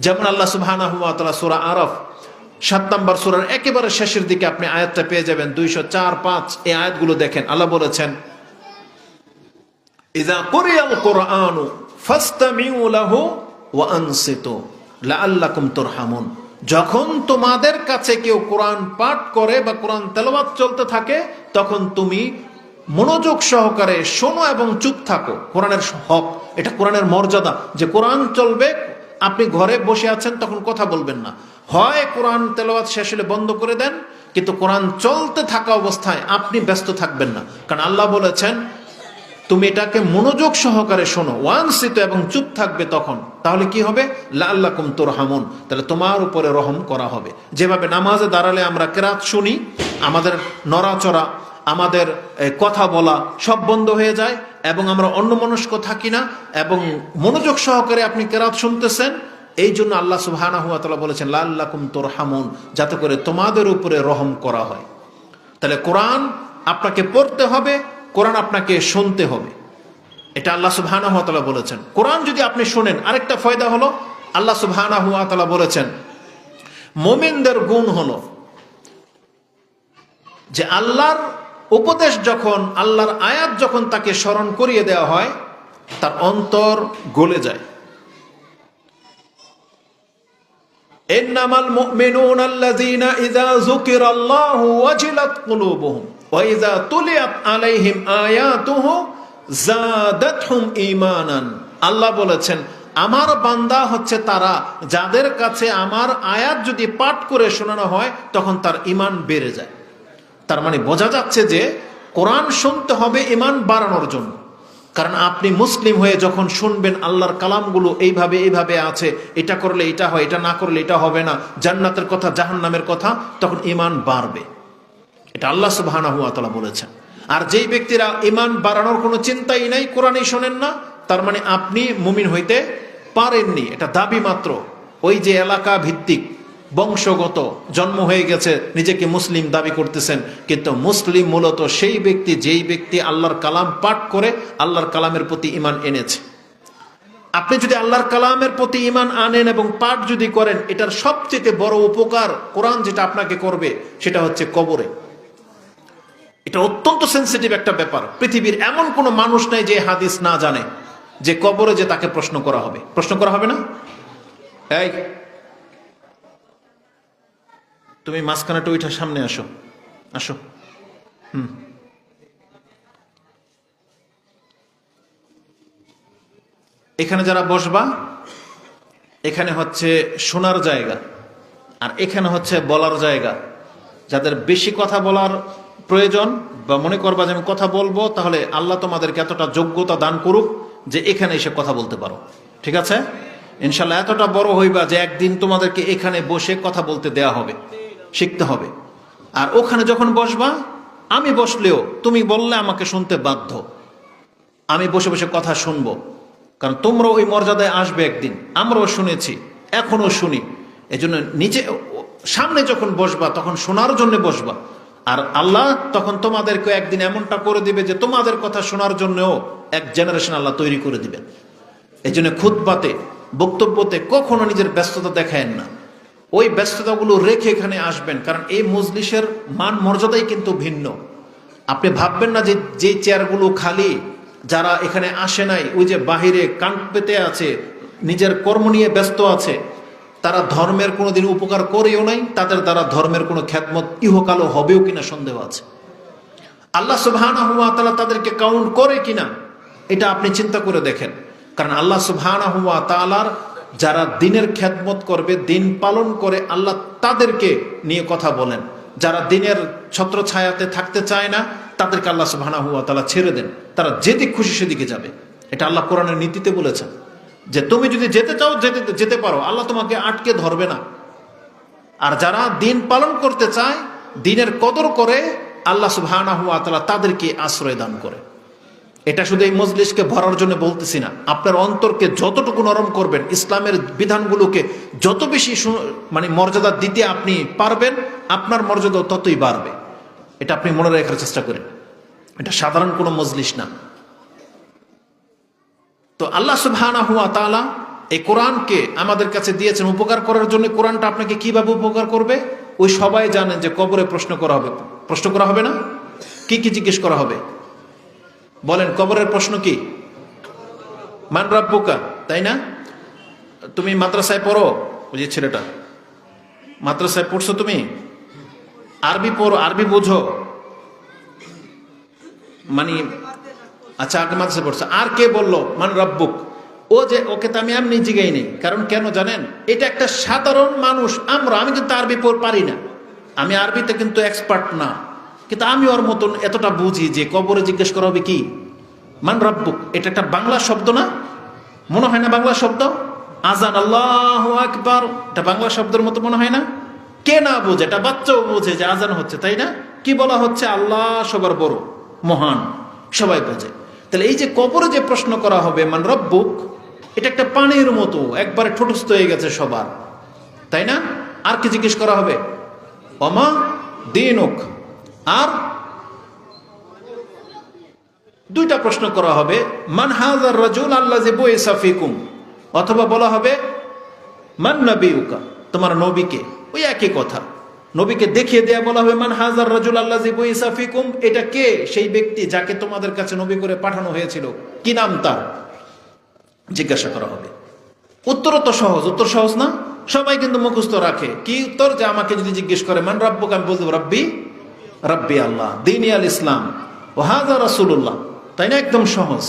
যেমন আল্লাহ সুবহানাহু ওয়া তাআলা সূরা আরাফ ৭ নম্বর সূরার একেবারে শেষের দিকে আপনি আয়াতটা পেয়ে যাবেন, ২০৪-৫ এই আয়াতগুলো দেখেন। আল্লাহ বলেছেন, ইযা কুরিয়াল কুরআনু ফাসতামিউ লাহু ওয়া আনসিতু লাআল্লাকুম তুরহামুন। যখন তোমাদের কাছে কেউ কোরআন পাঠ করে বা কোরআন তেলাওয়াত চলতে থাকে, তখন তুমি মনোযোগ সহকারে শোনো এবং চুপ থাকো। কোরআনের হক, এটা কোরআনের মর্যাদা যে কোরআন চলবে, আপনি ঘরে বসে আছেন তখন কথা বলবেন না, হয় কোরআন তেলাওয়াত শেষ হলে বন্ধ করে দেন, কিন্তু কোরআন চলতে থাকা অবস্থায় আপনি ব্যস্ত থাকবেন না। কারণ আল্লাহ বলেছেন তুমি এটাকে মনোযোগ সহকারে শোনো, ওয়ানসিত, এবং চুপ থাকবে তখন। তাহলে কি হবে? লাআল্লাকুম তুরহামুন, তাহলে তোমার উপরে রহম করা হবে। যেভাবে নামাজে দাঁড়ালে আমরা কেরাত শুনি, আমাদের নড়াচড়া, আমাদের কথা বলা সব বন্ধ হয়ে যায় এবং আমরা অন্যমনস্ক থাকি না, এবং মনোযোগ সহকারে আপনি কেরাত শুনতেছেন। এই জন্য আল্লাহ সুবহানাহু ওয়া তাআলা বলেছেন লাআল্লাকুম তুরহামুন, যাতে করে তোমাদের উপরে রহম করা হয়। তাহলে কোরআন আপনাকে পড়তে হবে, কোরআন আপনাকে শুনতে হবে, এটা আল্লাহ সুবহানাহু ওয়া তাআলা বলেছেন। কোরআন যদি আপনি শুনেন, আরেকটা ফায়দা হলো, আল্লাহ সুবহানাহু ওয়া তাআলা বলেছেন মুমিনদের গুণ হলো যে আল্লাহর উপদেশ যখন, আল্লাহর আয়াত যখন তাকে স্মরণ করিয়ে দেওয়া হয়, তার অন্তর গলে যায়। ইন্নামাল মুমিনুনা আল্লাযীনা ইযা যুকিরাল্লাহু ওয়াজিলাত কুলুবুহুম ওয়া ইযা তুলিয়াত আলাইহিম আয়াতুহু যাদাতহুম ঈমানান। আল্লাহ বলেছেন আমার বান্দা হচ্ছে তারা যাদের কাছে আমার আয়াত যদি পাঠ করে শোনানো হয় তখন তার ঈমান বেড়ে যায়। তার মানে বোঝা যাচ্ছে যে কোরআন শুনতে হবে ঈমান বাড়ানোর জন্য। কারণ আপনি মুসলিম হয়ে যখন শুনবেন আল্লাহর কালামগুলো এইভাবে এইভাবে আছে, এটা করলে এটা হয়, এটা না করলে এটা হবে না, জান্নাতের কথা, জাহান্নামের কথা, তখন ঈমান বাড়বে। এটা আল্লাহ সুবহানাহু ওয়া তাআলা বলেছেন। আর যেই ব্যক্তিরা ঈমান বাড়ানোর কোনো চিন্তাই নাই, কোরআনই শোনেন না, তার মানে আপনি মুমিন হইতে পারেননি, এটা দাবি মাত্র। ওই যে এলাকা ভিত্তিক বংশগত জন্ম হয়ে গেছে, নিজেকে মুসলিম দাবি করতেছেন, কিন্তু মুসলিম মূলত সেই ব্যক্তি যেই ব্যক্তি আল্লাহর কালাম পাঠ করে আল্লাহর কালামের প্রতি ঈমান এনেছে। আপনি যদি আল্লাহর কালামের প্রতি ঈমান আনেন এবং পাঠ যদি করেন, এটার সবচেয়ে বড় উপকার কোরআন যেটা আপনাকে করবে সেটা হচ্ছে কবরে। এটা অত্যন্ত সেন্সিটিভ একটা ব্যাপার। পৃথিবীর এমন কোনো মানুষ নাই যে হাদিস না জানে যে কবরে যে তাকে প্রশ্ন করা হবে। প্রশ্ন করা হবে না? এই তুমি মাঝখানে টুইটার সামনে আসো, আসো। এখানে যারা বসবা, এখানে হচ্ছে শোনার জায়গা, আর এখানে হচ্ছে বলার জায়গা। যাদের বেশি কথা বলার প্রয়োজন বা মনে করবা যে আমি কথা বলবো, তাহলে আল্লাহ তোমাদেরকে এতটা যোগ্যতা দান করুক যে এখানে এসে কথা বলতে পারো। ঠিক আছে? ইনশাল্লাহ এতটা বড় হইবা যে একদিন তোমাদেরকে এখানে বসে কথা বলতে দেয়া হবে, শিখতে হবে। আর ওখানে যখন বসবা, আমি বসলেও তুমি বললে আমাকে শুনতে বাধ্য, আমি বসে বসে কথা শুনবো। কারণ তোমরা ওই মর্যাদায় আসবে একদিন, আমরাও শুনেছি, এখনো শুনি। এই জন্য নিচে সামনে যখন বসবা তখন শোনার জন্য বসবা। আর আল্লাহ তখন তোমাদেরকে একদিন এমনটা করে দিবে যে তোমাদের কথা শোনার জন্যও এক জেনারেশন আল্লাহ তৈরি করে দিবেন। এই জন্য খুতবাতে, বক্তব্যতে কখনো নিজের ব্যস্ততা দেখায়েন না, ওই ব্যস্ততাগুলো রেখে এখানে আসবেন। কারণ এই মজলিসের মান মর্যাদাই কিন্তু ভিন্ন। আপনি ভাববেন না যে যে চেয়ারগুলো খালি, যারা এখানে আসে নাই, ওই যে বাহিরে কান পেতে আছে, নিজের কর্ম নিয়ে ব্যস্ত আছে, তারা ধর্মের কোনোদিন উপকার করেও নাই, তাদের দ্বারা ধর্মের কোনো খ্যাতমত ইহকালও হবেও কিনা সন্দেহ আছে। আল্লাহ সুবহানাহু ওয়া তাআলা তাদেরকে কাউন্ট করে কিনা এটা আপনি চিন্তা করে দেখেন। কারণ আল্লাহ সুবহানাহু ওয়া তাআলার যারা দিনের খ্যাতমত করবে, দিন পালন করে, আল্লাহ তাদেরকে নিয়ে কথা বলেন। যারা দিনের ছত্রছায়াতে থাকতে চায় না, তাদেরকে আল্লাহ সুবহানাহু ওয়া তাআলা ছেড়ে দেন, তারা যেদিক খুশি সেদিকে যাবে। এটা আল্লাহ কোরআনের নীতিতে বলেছেন যে তুমি যদি যেতে চাও যেতে পারো, আল্লাহ তোমাকে আটকে ধরবে না। আর যারা দিন পালন করতে চায়, দিনের কদর করে, আল্লাহ সুবহানাহু ওয়া তাআলা তাদেরকে আশ্রয় দান করে। এটা শুধু এই মজলিসকে ভরার জন্য বলতেছি না, আপনার অন্তরকে যতটুকু নরম করবেন, ইসলামের বিধানগুলোকে যত বেশি মর্যাদা দিতে আপনি পারবেন, আপনার মর্যাদা ততই বাড়বে। এটা আপনি মনে রাখার চেষ্টা করেন। এটা সাধারণ কোনো মজলিস না। তো আল্লাহ সুবহানাহু ওয়া তাআলা এই কোরআনকে আমাদের কাছে দিয়েছেন উপকার করার জন্য। কোরআনটা আপনাকে কিভাবে উপকার করবে ওই সবাই জানেন যে কবরে প্রশ্ন করা হবে। প্রশ্ন করা হবে না? কি কি জিজ্ঞেস করা হবে বলেন? কবরের প্রশ্ন কি? মান রাব্বুকা, তাই না? তুমি মাদ্রাসায় পড়ো, ওই যে ছেলেটা মাদ্রাসায় পড়ছো, তুমি আরবি পড়ো, আরবি বোঝো, মানে আচ্ছা আগে মাদ্রাসায় পড়ছো। আর কে বললো মান রাব্বুক? ও যে ওকে তো আমি এমনি জিগাই নেই, কারণ কেন জানেন? এটা একটা সাধারণ মানুষ, আমি কিন্তু আরবি পারি না, আমি আরবিতে কিন্তু এক্সপার্ট না, কিন্তু আমি ওর মতন এতটা বুঝি যে কবরে জিজ্ঞেস করা হবে কি মান রাব্বুক। এটা একটা বাংলা শব্দ না? মনে হয় না বাংলা শব্দ? আজান আল্লাহু আকবার, এটা বাংলা শব্দের মতো মনে হয় না? কে না বোঝে? এটা বাচ্চাও বোঝে যে আজান হচ্ছে, তাই না? কি বলা হচ্ছে? আল্লাহ সবার বড়, মহান, সবাই বোঝে। তাহলে এই যে কবরে যে প্রশ্ন করা হবে মান রাব্বুক, এটা একটা পানির মতো একবারে ঠোঁটস্থ হয়ে গেছে সবার, তাই না? আর কি জিজ্ঞেস করা হবে? ওমা দীনুক। আর দুইটা প্রশ্ন করা হবে, মান হাযার রাজুল আল্লাযী বুইসা ফীকুম, অথবা বলা হবে মান নবিয়ুকা, তোমার নবীকে। ওই একই কথা, নবীকে দেখিয়ে দেয়া বলা হবে মান হাযার রাজুল আল্লাযী বুইসা ফীকুম, এটা কে? সেই ব্যক্তি যাকে তোমাদের কাছে নবী করে পাঠানো হয়েছিল, কি নাম তার? জিজ্ঞাসা করা হবে। উত্তরও তো সহজ, উত্তর সহজ না? সবাই কিন্তু মুখস্থ রাখে। কি উত্তর? যে আমাকে যদি জিজ্ঞেস করে মান রাব্বুক, আমি বলতে রাব্বি রাব্বি আল্লাহ, দীনি আল ইসলাম, ওয়া হাযা রাসূলুল্লাহ, তাই না? একদম সহজ।